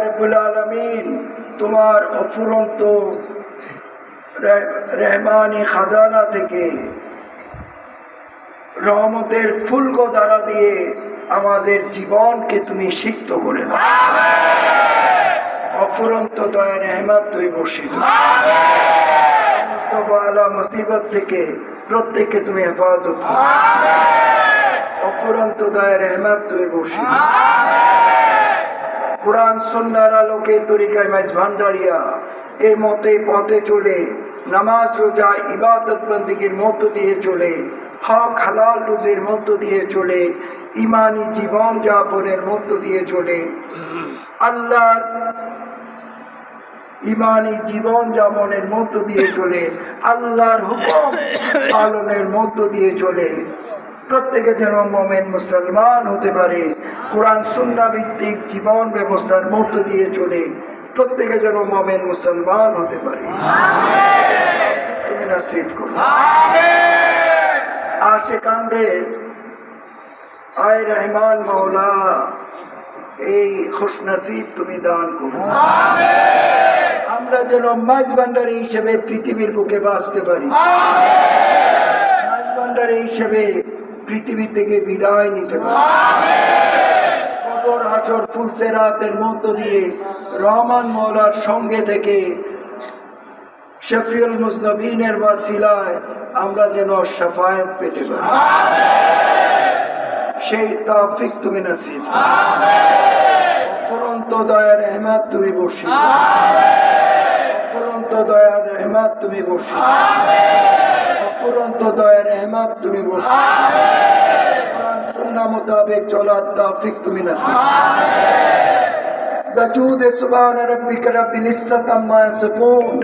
রব্বুল আলামিন তোমার অফুরন্ত রহমানি খাজানা থেকে রহমতের ফুলগোধারা দিয়ে আমাদের জীবনকে তুমি সিক্ত করে দাও। অফুরন্ত দয়া রহমত তুমি বর্ষিত সমস্ত বালা মুসিবত থেকে প্রত্যেককে তুমি হেফাজত করো। অফুরন্ত দয়া রহমত তুমি বর্ষিত কুরআন সুন্নাহর আলোকে তরিকায় মাঝ ভান্ডারিয়া এই মতে পথে চলে নামাজ রোজা ইবাদত বন্দেগীর মধ্য দিয়ে চলে হক হালাল রুজির মধ্য দিয়ে চলে ইমানি জীবন যাপনের মধ্য দিয়ে চলে আল্লাহর ইমানি জীবন যাপনের মধ্য দিয়ে চলে আল্লাহর হুকুম পালনের মধ্য দিয়ে চলে প্রত্যেকে যেন মুমিন মুসলমান হতে পারে। কোরআন সুন্নাহ ভিত্তিক জীবন ব্যবস্থার মধ্য দিয়ে চলে প্রত্যেকে যেন মুমিন মুসলমান হতে পারে। তুমি নসিব করো। আশিকানদের আয় রহমান মওলা এই খুশনসিব তুমি দান করো। আমরা যেন মাঝ ভান্ডারী হিসেবে পৃথিবীর বুকে বাঁচতে পারি। মাঝ ভান্ডারী হিসেবে পৃথিবী থেকে বিদায় নিতে পারি। কবর হাসর ফুলসেরাতের মধ্য দিয়ে রহমান মওলার সঙ্গে থেকে শফিউল মুজনবিনের ওয়াসিলায় আমরা যেন শাফায়াত পেতে পারি। সেই তৌফিক তুমি নসিব করো। অফুরন্ত দয়ার রহমত তুমি বর্ষিত অফুরন্ত দয়ার রহমত তুমি বর্ষিত অফুরন্ত দয়ার রহমত তুমি বর্ষিত কোরআন সুন্নাহ মোতাবেক চলার তৌফিক তুমি নসিব করো। সুবহান রাব্বিকা রাব্বিল ইজ্জাতি আম্মা ইয়াসিফুন।